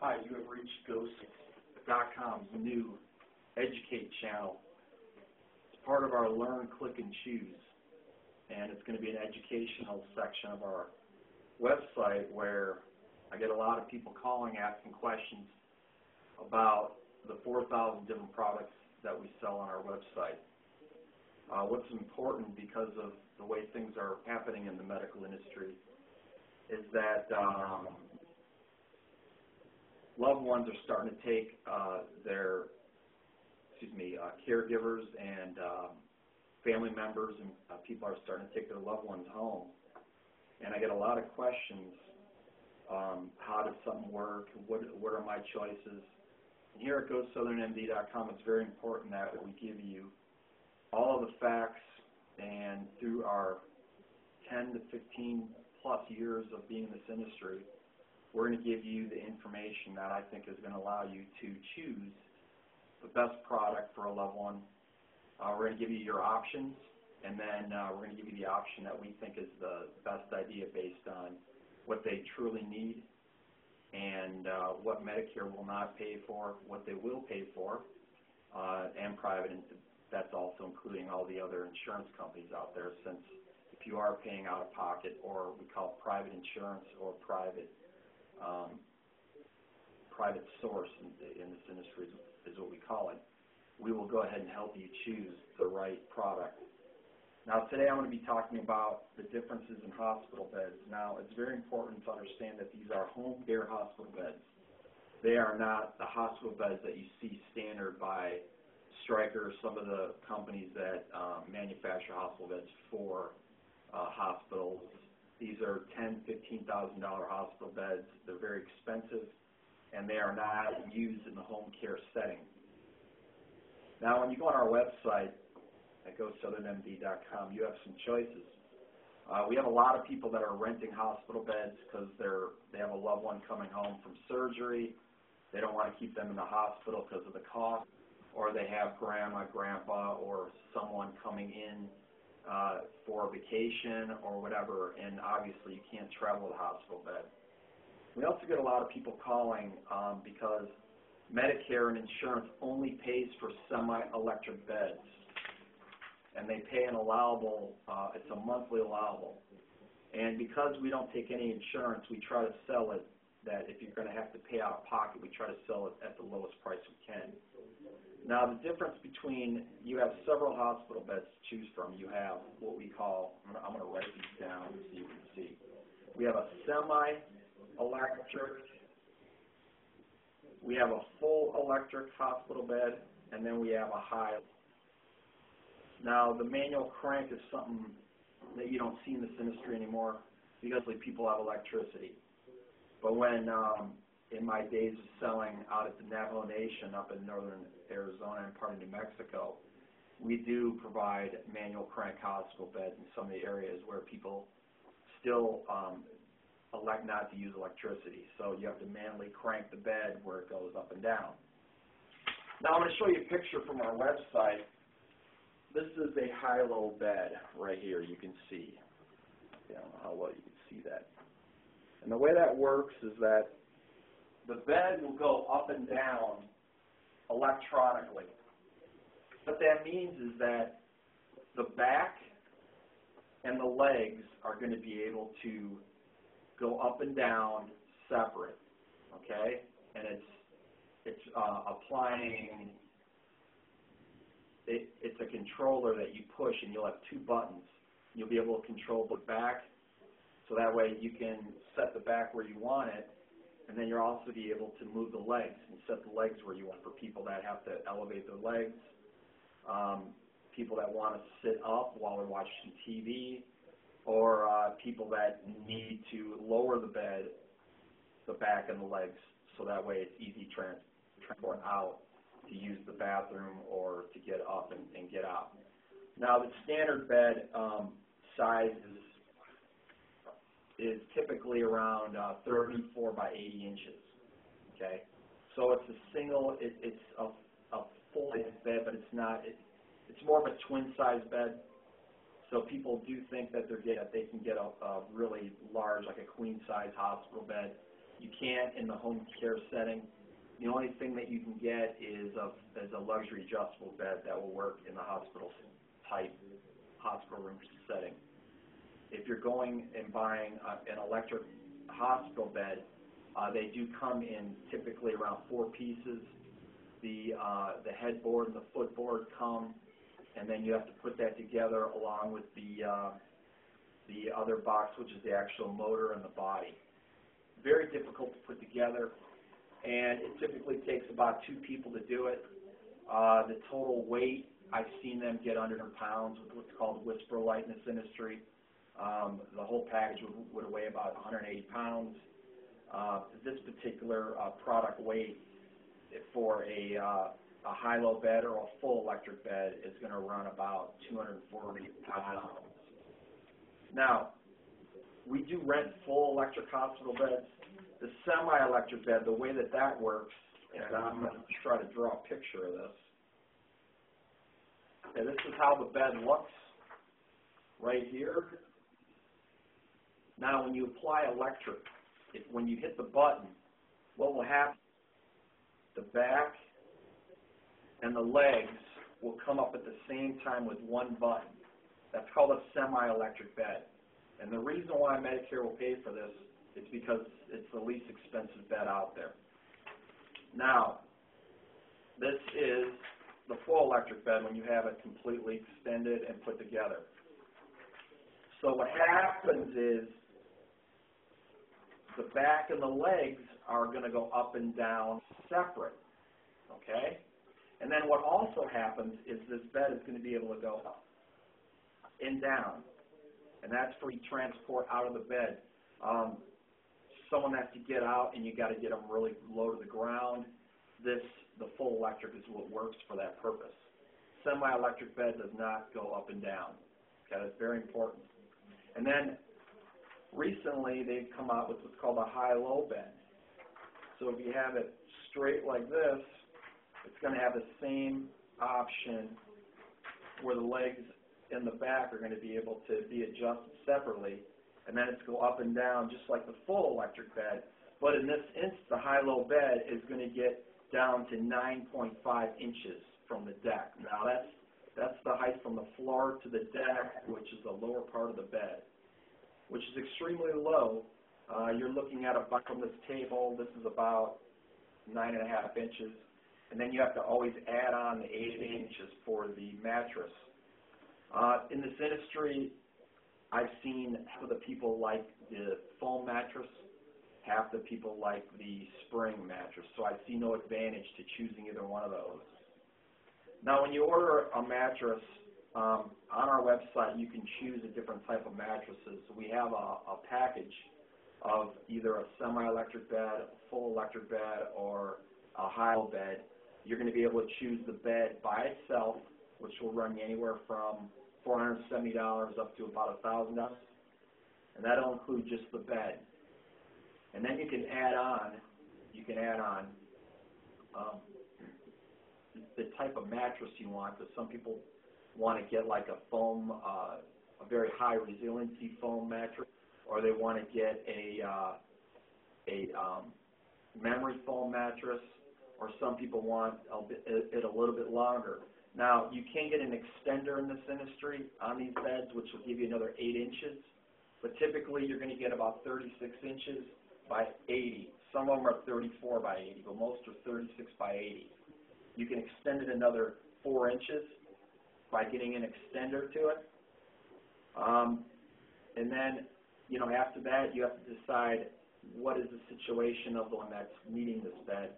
Hi, you have reached Ghost.com's new Educate channel. It's part of our Learn, Click, and Choose, and it's going to be an educational section of our website where I get a lot of people calling, asking questions about the 4,000 different products that we sell on our website. What's important because of the way things are happening in the medical industry is that loved ones are starting to take their caregivers and family members and people are starting to take their loved ones home. And I get a lot of questions, how does something work, what are my choices? And here at GoSouthernMD.com, it's very important that we give you all of the facts, and through our 10 to 15 plus years of being in this industry, we're going to give you the information that I think is going to allow you to choose the best product for a loved one. We're going to give you your options, and then we're going to give you the option that we think is the best idea based on what they truly need and what Medicare will not pay for, what they will pay for, and private, and that's also including all the other insurance companies out there, since if you are paying out of pocket, or we call it private insurance or private source in this industry is what we call it, we will go ahead and help you choose the right product. Now today I'm going to be talking about the differences in hospital beds. Now it's very important to understand that these are home care hospital beds. They are not the hospital beds that you see standard by Stryker, some of the companies that manufacture hospital beds for hospitals. These are $10,000, $15,000 hospital beds. They're very expensive, and they are not used in the home care setting. Now, when you go on our website at GoSouthernMD.com, you have some choices. We have a lot of people that are renting hospital beds because they have a loved one coming home from surgery. They don't want to keep them in the hospital because of the cost, or they have grandma, grandpa, or someone coming in for a vacation or whatever, and obviously you can't travel the hospital bed. We also get a lot of people calling because Medicare and insurance only pays for semi-electric beds, and they pay an allowable, it's a monthly allowable. And because we don't take any insurance, we try to sell it that if you're going to have to pay out of pocket, we try to sell it at the lowest price we can. Now, the difference between, you have several hospital beds to choose from. You have what we call, I'm going to write these down so you can see. We have a semi-electric, we have a full electric hospital bed, and then we have a high. Now, the manual crank is something that you don't see in this industry anymore because people have electricity. But when, in my days of selling out at the Navajo Nation up in northern Arizona and part of New Mexico, we do provide manual crank hospital beds in some of the areas where people still elect not to use electricity. So you have to manually crank the bed where it goes up and down. Now I'm going to show you a picture from our website. This is a high-low bed right here. You can see. I don't know how well you can see that. And the way that works is that the bed will go up and down electronically. What that means is that the back and the legs are going to be able to go up and down separate, okay? And it's applying, it's a controller that you push, and you'll have two buttons. You'll be able to control the back, so that way you can set the back where you want it, and then you'll also be able to move the legs and set the legs where you want for people that have to elevate their legs, people that want to sit up while they're watching TV, or people that need to lower the bed, the back and the legs, so that way it's easy transport out to use the bathroom or to get up and get out. Now the standard bed size is typically around 34 by 80 inches. Okay, so it's a single. It's a full-size bed, but it's not. It's more of a twin-size bed. So people do think that they can get a really large, like a queen-size hospital bed. You can't in the home care setting. The only thing that you can get is a luxury adjustable bed that will work in the hospital room setting. If you're going and buying an electric hospital bed, they do come in typically around 4 pieces. The headboard and the footboard come, and then you have to put that together along with the other box, which is the actual motor and the body. Very difficult to put together, and it typically takes about 2 people to do it. The total weight, I've seen them get under 100 pounds with what's called whisper light in this industry. The whole package would weigh about 180 pounds. This particular product weight for a high-low bed or a full electric bed is going to run about 240 pounds. Now, we do rent full electric hospital beds. The semi-electric bed, the way that works, and I'm going to try to draw a picture of this. Okay, this is how the bed looks right here. Now, when you apply electric, when you hit the button, what will happen? The back and the legs will come up at the same time with one button. That's called a semi-electric bed. And the reason why Medicare will pay for this is because it's the least expensive bed out there. Now, this is the full electric bed when you have it completely extended and put together. So what happens is the back and the legs are going to go up and down separate, okay? And then what also happens is this bed is going to be able to go up and down, and that's for you transport out of the bed. Someone has to get out, and you got to get them really low to the ground. The full electric is what works for that purpose. Semi-electric bed does not go up and down. Okay, that's very important. And then recently they've come out with what's called a high-low bed. So if you have it straight like this, it's going to have the same option where the legs and the back are going to be able to be adjusted separately, and then it's go up and down just like the full electric bed. But in this instance, the high-low bed is going to get down to 9.5 inches from the deck. Now that's the height from the floor to the deck, which is the lower part of the bed, which is extremely low. You're looking at from this table, this is about 9.5 inches, and then you have to always add on the 8 inches for the mattress. In this industry, I've seen half of the people like the foam mattress, half the people like the spring mattress, so I see no advantage to choosing either one of those. Now, when you order a mattress, on our website, you can choose a different type of mattresses. We have a package of either a semi-electric bed, a full electric bed, or a high-low bed. You're going to be able to choose the bed by itself, which will run you anywhere from $470 up to about $1,000, and that'll include just the bed. And then you can add on the type of mattress you want, because some people want to get like a foam, a very high resiliency foam mattress, or they want to get a memory foam mattress, or some people want it a little bit longer. Now, you can get an extender in this industry on these beds, which will give you another 8 inches, but typically you're going to get about 36 inches by 80. Some of them are 34 by 80, but most are 36 by 80. You can extend it another 4 inches by getting an extender to it. And then, after that, you have to decide what is the situation of the one that's needing this bed.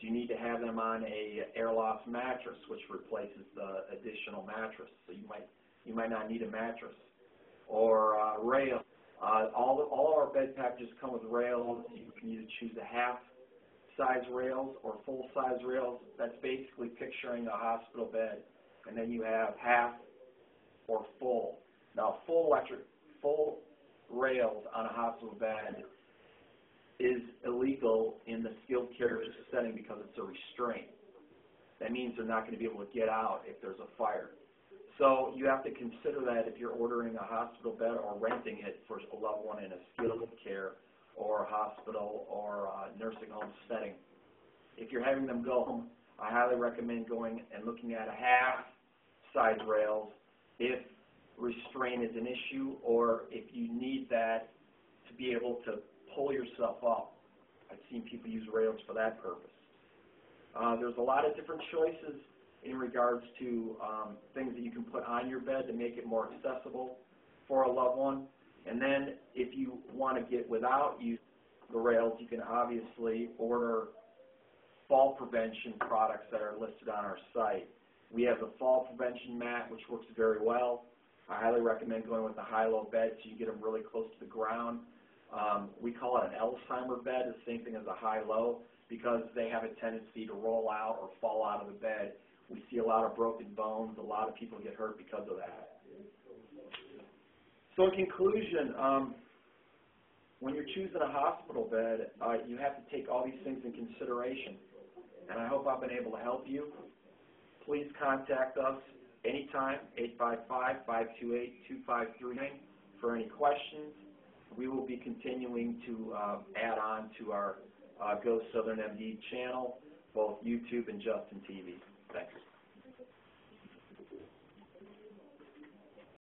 Do you need to have them on a air loss mattress, which replaces the additional mattress? So you might not need a mattress. Or rail. All our bed packages come with rails. You can either choose a half-size rails or full-size rails. That's basically picturing a hospital bed. And then you have half or full. Now, full rails on a hospital bed is illegal in the skilled care setting because it's a restraint. That means they're not going to be able to get out if there's a fire. So you have to consider that if you're ordering a hospital bed or renting it for a loved one in a skilled care or hospital or nursing home setting. If you're having them go home, I highly recommend going and looking at a half-size rails if restraint is an issue or if you need that to be able to pull yourself up. I've seen people use rails for that purpose. There's a lot of different choices in regards to things that you can put on your bed to make it more accessible for a loved one. And then if you want to get without using the rails, you can obviously order fall prevention products that are listed on our site. We have the fall prevention mat, which works very well. I highly recommend going with the high-low bed so you get them really close to the ground. We call it an Alzheimer bed, the same thing as a high-low, because they have a tendency to roll out or fall out of the bed. We see a lot of broken bones. A lot of people get hurt because of that. So in conclusion, when you're choosing a hospital bed, you have to take all these things in consideration. And I hope I've been able to help you. Please contact us anytime, 855-528-2539, for any questions. We will be continuing to add on to our Go Southern MD channel, both YouTube and Justin TV. Thanks.